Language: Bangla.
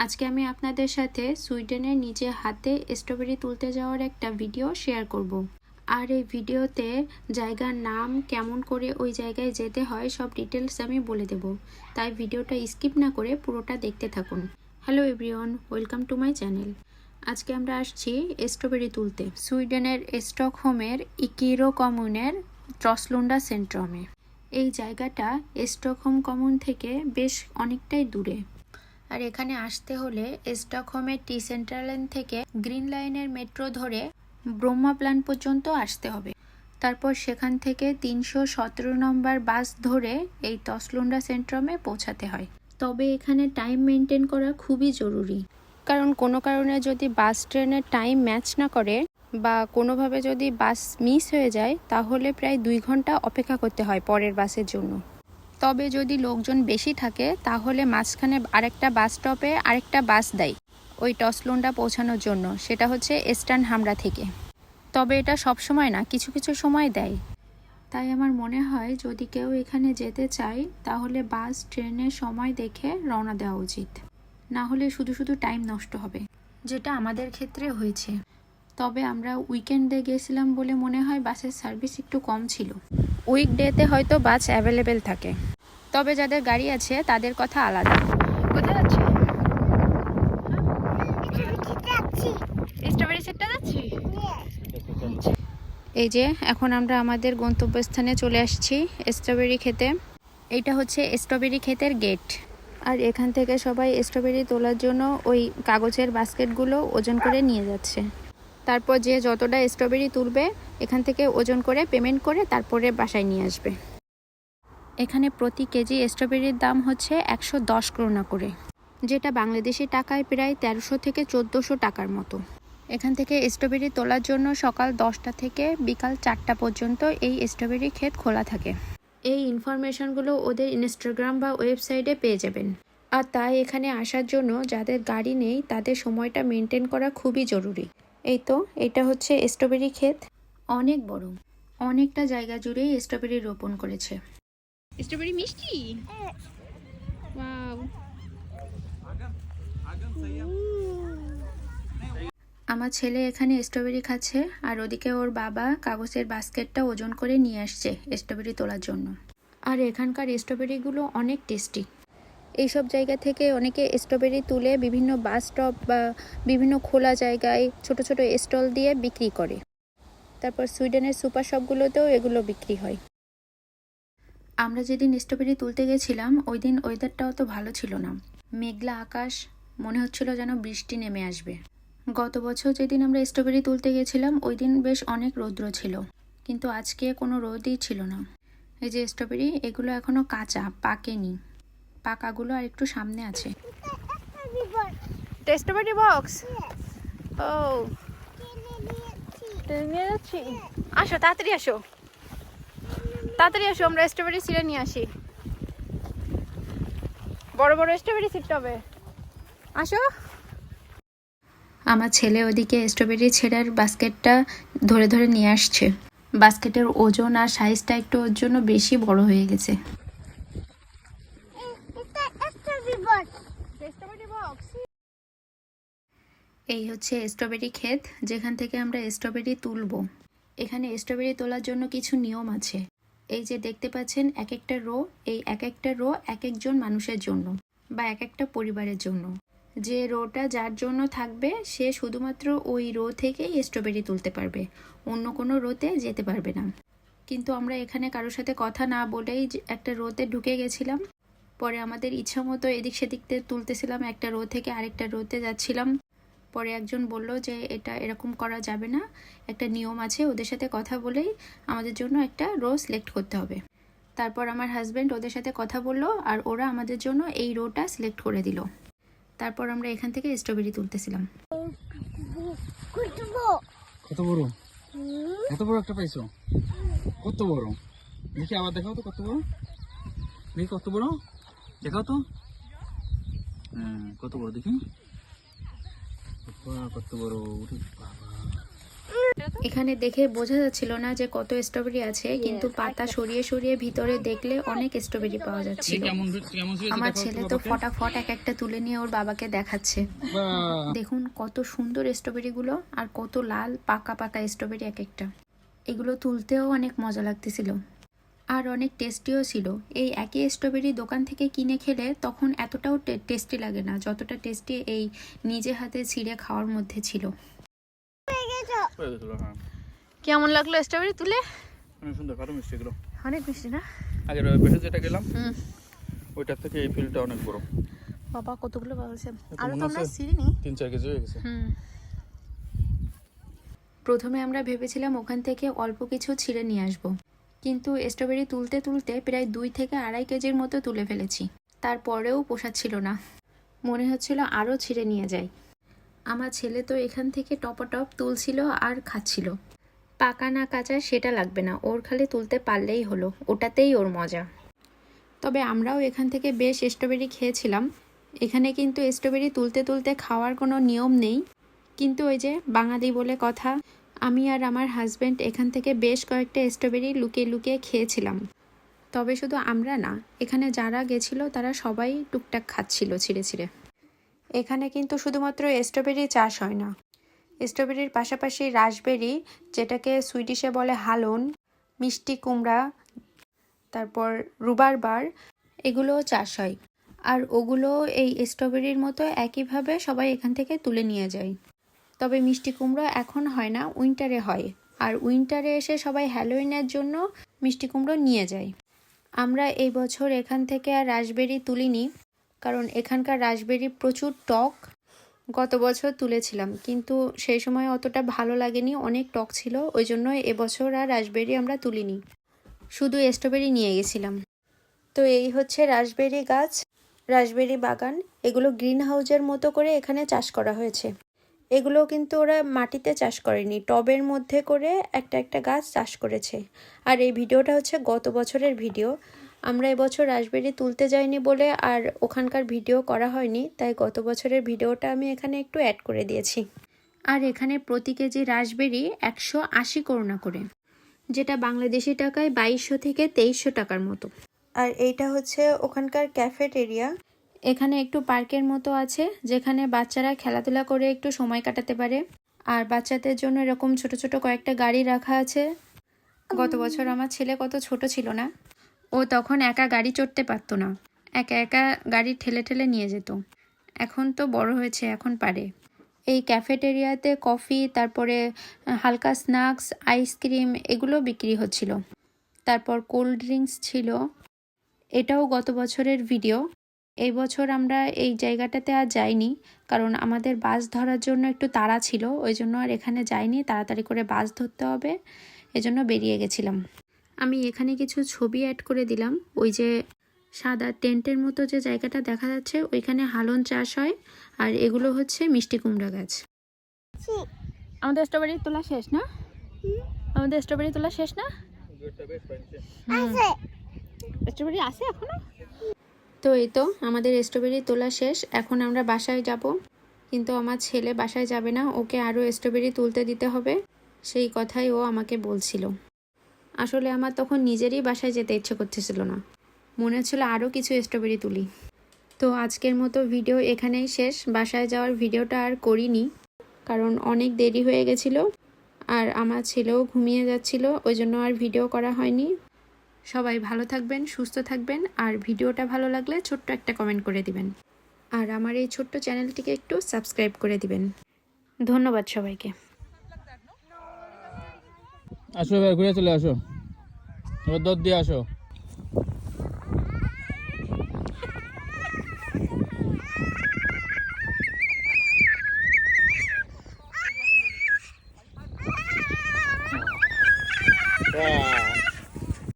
আজকে আমি আপনাদের সাথে সুইডেনের নিজে হাতে স্ট্রবেরি তুলতে যাওয়ার একটা ভিডিও শেয়ার করব। আর এই ভিডিওতে জায়গার নাম, কেমন করে ওই জায়গায় যেতে হয়, সব ডিটেলস আমি বলে দেব। তাই ভিডিওটা স্কিপ না করে পুরোটা দেখতে থাকুন। Hello everyone, welcome to my channel. আজকে আমরা আসছি স্ট্রবেরি তুলতে সুইডেনের স্টকহোমের ইকিরো কমিউনের ট্রসলুন্ডা সেন্ট্রামে। এই জায়গাটা স্টকহোম কমিউন থেকে বেশ অনেকটাই দূরে। আর এখানে আসতে হলে স্টকহোমের টি সেন্ট্রাল লাইন থেকে গ্রিন লাইনের মেট্রো ধরে ব্রহ্মা প্ল্যান পর্যন্ত আসতে হবে। তারপর সেখান থেকে 317 নম্বর বাস ধরে এই ট্রসলুন্ডা সেন্ট্রামে পৌঁছাতে হয়। তবে এখানে টাইম মেনটেন করা খুবই জরুরি, কারণ কোনো কারণে যদি বাস ট্রেনের টাইম ম্যাচ না করে বা কোনোভাবে যদি বাস মিস হয়ে যায়, তাহলে প্রায় 2 ঘন্টা অপেক্ষা করতে হয় পরের বাসের জন্য। তবে যদি লোকজন বেশি থাকে তাহলে মাঝখানে আরেকটা বাস স্টপে আরেকটা বাস দেয় ওই টসলুন্ডা পৌঁছানোর জন্য, সেটা হচ্ছে স্টান হামরা থেকে। তবে এটা সব সময় না, কিছু কিছু সময় দেয়। তাই আমার মনে হয় যদি কেউ এখানে যেতে চায় তাহলে বাস ট্রেনের সময় দেখে রওনা দেওয়া উচিত, না হলে শুধু শুধু টাইম নষ্ট হবে, যেটা আমাদের ক্ষেত্রে হয়েছে। তবে আমরা উইকেন্ডে গেছিলাম বলে মনে হয় বাসের সার্ভিস একটু কম ছিল। উইকডেতে হয়তো বাস অ্যাভেলেবেল থাকে, তবে যাদের গাড়ি আছে তাদের কথা আলাদা। কোথায় যাচ্ছি? স্ট্রবেরি সেটটা যাচ্ছি। এই যে এখন আমরা আমাদের গন্তব্যস্থানে চলে আসছি স্ট্রবেরি খেতে। এইটা হচ্ছে স্ট্রবেরি ক্ষেতের গেট। আর এখান থেকে সবাই স্ট্রবেরি তোলার জন্য ওই কাগজের বাস্কেটগুলো ওজন করে নিয়ে যাচ্ছে। তারপর যে যতটা স্ট্রবেরি তুলবে এখান থেকে ওজন করে পেমেন্ট করে তারপরে বাসায় নিয়ে আসবে। এখানে প্রতি কেজি স্ট্রবেরির দাম হচ্ছে 110 ক্রোনা করে, যেটা বাংলাদেশি টাকায় প্রায় 1300 থেকে 1400 টাকার মতো। এখান থেকে স্ট্রবেরি তোলার জন্য সকাল 10টা থেকে বিকাল 4টা পর্যন্ত এই স্ট্রবেরি ক্ষেত খোলা থাকে। এই ইনফরমেশনগুলো ওদের ইনস্টাগ্রাম বা ওয়েবসাইটে পেয়ে যাবেন। আর তাই এখানে আসার জন্য যাদের গাড়ি নেই তাদের সময়টা মেনটেন করা খুবই জরুরি। এই তো এটা হচ্ছে স্ট্রবেরি ক্ষেত, অনেক বড়, অনেকটা জায়গা জুড়েই স্ট্রবেরি রোপণ করেছে। স্ট্রবেরি মিষ্টি। ওয়াও। আমার ছেলে এখানে স্ট্রবেরি খাচ্ছে আর ওদিকে ওর বাবা কাগজের বাস্কেটটা ওজন করে নিয়ে আসছে স্ট্রবেরি তোলার জন্য। আর এখানকার স্ট্রবেরিগুলো অনেক টেস্টি। এইসব জায়গা থেকে অনেকে স্ট্রবেরি তুলে বিভিন্ন বাস স্টপ বা বিভিন্ন খোলা জায়গায় ছোট ছোট স্টল দিয়ে বিক্রি করে। তারপর সুইডেনের সুপার শপগুলোতেও এগুলো বিক্রি হয়। আমরা যেদিন স্ট্রবেরি তুলতে গেছিলাম ওই দিন ওয়েদারটাও তো ভালো ছিল না, মেঘলা আকাশ, মনে হচ্ছিল যেন বৃষ্টি নেমে আসবে। গত বছর যেদিন আমরা স্ট্রবেরি তুলতে গেছিলাম ওই দিন বেশ অনেক রৌদ্র ছিল, কিন্তু আজকে কোনো রোদই ছিল না। এই যে স্ট্রবেরি, এগুলো এখনো কাঁচা, পাকেনি। পাকাগুলো আর একটু সামনে আছে। Strawberry box. ও নিয়ে যাচ্ছি। আসো তাড়াতাড়ি আসো, তাড়াতাড়ি আসো, আমরা স্ট্রবেরি ছিঁড়ে নিয়ে আসি। বড় বড় স্ট্রবেরি ছিঁড়তে হবে, আসো। আমার ছেলে ওদিকে স্ট্রবেরি ছেঁড়ার বাস্কেটটা ধরে ধরে নিয়ে আসছে। বাস্কেটের ওজন আর সাইজটা একটু ওর জন্য বেশি বড় হয়ে গেছে। এই হচ্ছে স্ট্রবেরি ক্ষেত, যেখান থেকে আমরা স্ট্রবেরি তুলব। এখানে স্ট্রবেরি তোলার জন্য কিছু নিয়ম আছে। এই যে দেখতে পাচ্ছেন এক একটা রো, এই এক একটা রো এক একজন মানুষের জন্য বা এক একটা পরিবারের জন্য। যে রোটা যার জন্য থাকবে সে শুধুমাত্র ওই রো থেকেই স্ট্রবেরি তুলতে পারবে, অন্য কোনো রোতে যেতে পারবে না। কিন্তু আমরা এখানে কারোর সাথে কথা না বলেই একটা রোতে ঢুকে গেছিলাম। পরে আমাদের ইচ্ছা মতো এদিক সেদিকতে তুলতেছিলাম, একটা রো থেকে আরেকটা রোতে যাচ্ছিলাম। পরে একজন বলল যে এটা এরকম করা যাবে না, একটা নিয়ম আছে, ওদের সাথে কথা বলেই আমাদের জন্য একটা রো সিলেক্ট করতে হবে। তারপর আমার হাজব্যান্ড ওদের সাথে কথা বলল আর ওরা আমাদের জন্য এই রোটা সিলেক্ট করে দিল। তারপর আমরা এখান থেকে স্ট্রবেরি তুলতেছিলাম। কত বড়, এত বড় একটা পাইছো? কত বড় দেখি, আবার দেখাও তো কত বড়, দেখি কত বড়, দেখাও তো। হ্যাঁ কত বড় দেখি, কত বড়। এখানে দেখে বোঝা যাচ্ছিল না যে কত স্ট্রবেরি আছে, কিন্তু পাতা সরিয়ে সরিয়ে ভিতরে দেখলে অনেক স্ট্রবেরি পাওয়া যাচ্ছিল। আমার ছেলে তো ফটাফট এক একটা তুলে নিয়ে ওর বাবাকে দেখাচ্ছে। দেখুন কত সুন্দর স্ট্রবেরি গুলো, আর কত লাল পাকা পাকা স্ট্রবেরি এক একটা। এগুলো তুলতেও অনেক মজা লাগতেছিল আর অনেক টেস্টিও ছিল। এই একই স্ট্রবেরি দোকান থেকে কিনে খেলে তখন এতটাও টেস্টি লাগে না যতটা টেস্টি এই নিজে হাতে ছিঁড়ে খাওয়ার মধ্যে ছিল। কেমন লাগলো স্ট্রবেরি তুলে? অনেক সুন্দর, কারো মিষ্টি এগুলো, অনেক মিষ্টি না? আগের পেটে যেটা গেলাম ওইটার থেকে এই ফিলটা অনেক বড়। বাবা কতগুলো পাওয়াছে, আর মনে তো আমরা আছে? ছিঁড়িনি। 3-4 কেজি হয়ে গেছে। প্রথমে আমরা ভেবেছিলাম ওখান থেকে অল্প কিছু ছিঁড়ে নিয়ে আসবো, কিন্তু স্ট্রবেরি তুলতে তুলতে প্রায় 2 থেকে 2.5 কেজির মতো তুলে ফেলেছি। তারপরেও পোষাচ্ছিল না, মনে হচ্ছিল আরও ছিঁড়ে নিয়ে যাই। আমার ছেলে তো এখান থেকে টপাটপ তুলছিল আর খাচ্ছিল। পাকা না কাঁচা সেটা লাগবে না, ওর খালি তুলতে পারলেই হলো, ওটাতেই ওর মজা। তবে আমরাও এখান থেকে বেশ স্ট্রবেরি খেয়েছিলাম। এখানে কিন্তু স্ট্রবেরি তুলতে তুলতে খাওয়ার কোনো নিয়ম নেই, কিন্তু ওই যে বাঙালি বলে কথা, আমি আর আমার হাজব্যান্ড এখান থেকে বেশ কয়েকটা স্ট্রবেরি লুকিয়ে লুকিয়ে খেয়েছিলাম। তবে শুধু আমরা না, এখানে যারা গেছিল তারা সবাই টুকটাক খাচ্ছিল ছিঁড়ে ছিঁড়ে। এখানে কিন্তু শুধুমাত্র স্ট্রবেরি চাষ হয় না, স্ট্রবেরির পাশাপাশি রাসবেরি, যেটাকে সুইডিশে বলে হালন, মিষ্টি কুমড়া, তারপর রুবারবার, এগুলোও চাষ হয়। আর ওগুলো এই স্ট্রবেরির মতো একইভাবে সবাই এখান থেকে তুলে নিয়ে যায়। তবে মিষ্টি কুমড়ো এখন হয় না, উইন্টারে হয়। আর উইন্টারে এসে সবাই হ্যালোইনের জন্য মিষ্টি কুমড়ো নিয়ে যায়। আমরা এই বছর এখান থেকে আর রাসবেরি তুলিনি, কারণ এখানকার রাসবেরি প্রচুর টক। গত বছর তুলেছিলাম, কিন্তু সেই সময় অতটা ভালো লাগেনি, অনেক টক ছিল, ওই জন্য এবছর আর রাসবেরি আমরা তুলিনি, শুধু স্ট্রবেরি নিয়ে গেছিলাম। তো এই হচ্ছে রাসবেরি গাছ, রাসবেরি বাগান। এগুলো গ্রিন হাউসের মতো করে এখানে চাষ করা হয়েছে। এগুলো কিন্তু ওরা মাটিতে চাষ করেনি, টবের মধ্যে করে একটা একটা গাছ চাষ করেছে। আর এই ভিডিওটা হচ্ছে গত বছরের ভিডিও। আমরা এবছর রাসবেরি তুলতে যাইনি বলে আর ওখানকার ভিডিও করা হয়নি, তাই গত বছরের ভিডিওটা আমি এখানে একটু অ্যাড করে দিয়েছি। আর এখানে প্রতি কেজি রাসবেরি 180 করোনা করে, যেটা বাংলাদেশি টাকায় 2200 থেকে 2300 টাকার মতো। আর এইটা হচ্ছে ওখানকার ক্যাফেটেরিয়া। এখানে একটু পার্কের মতো আছে, যেখানে বাচ্চারা খেলাধুলা করে একটু সময় কাটাতে পারে। আর বাচ্চাদের জন্য এরকম ছোট ছোট কয়েকটা গাড়ি রাখা আছে। গত বছর আমার ছেলে কত ছোট ছিল না, ও তখন একা গাড়ি চড়তে পারতো না, একা একা গাড়ি ঠেলে ঠেলে নিয়ে যেত। এখন তো বড় হয়েছে, এখন পারে। এই ক্যাফেটেরিয়াতে কফি, তারপরে হালকা স্ন্যাক্স, আইসক্রিম এগুলো বিক্রি হচ্ছিল। তারপর কোল্ড ড্রিঙ্কস ছিল। এটাও গত বছরের ভিডিও। এই বছর আমরা এই জায়গাটাতে আর যাইনি, কারণ আমাদের বাস ধরার জন্য একটু তাড়া ছিল, ওই জন্য আর এখানে যাইনি, তাড়াতাড়ি করে বাস ধরতে হবে, এজন্য বেরিয়ে গেছিলাম। আমি এখানে কিছু ছবি অ্যাড করে দিলাম। ওই যে সাদা টেন্টের মতো যে জায়গাটা দেখা যাচ্ছে, ওইখানে হালন চাষ হয়, আর এগুলো হচ্ছে মিষ্টি কুমড়া গাছ। আমাদের স্ট্রবেরি তোলা শেষ না? আমাদের স্ট্রবেরি তোলা শেষ না? স্ট্রবেরি আছে এখনো? তো এই তো আমাদের স্ট্রবেরি তোলা শেষ। এখন আমরা বাসায় যাব, কিন্তু আমার ছেলে বাসায় যাবে না, ওকে আরও স্ট্রবেরি তুলতে দিতে হবে, সেই কথাই ও আমাকে বলছিল। আসলে আমার তখন নিজেরই বাসায় যেতে ইচ্ছে করতেছিল না, মনে হচ্ছিল আরও কিছু স্ট্রবেরি তুলি। তো আজকের মতো ভিডিও এখানেই শেষ। বাসায় যাওয়ার ভিডিওটা আর করিনি, কারণ অনেক দেরি হয়ে গেছিল, আর আমার ছেলেও ঘুমিয়ে যাচ্ছিল, ওই জন্য আর ভিডিও করা হয়নি। সবাই ভালো থাকবেন, সুস্থ থাকবেন, আর ভিডিওটা ভালো লাগলে ছোট্ট একটা কমেন্ট করে দিবেন, আর আমার এই ছোট্ট চ্যানেলটিকে একটু সাবস্ক্রাইব করে দিবেন। ধন্যবাদ সবাইকে। আসো এবার ঘুরে চলে আসো, এবার দুধ দিয়ে আসো।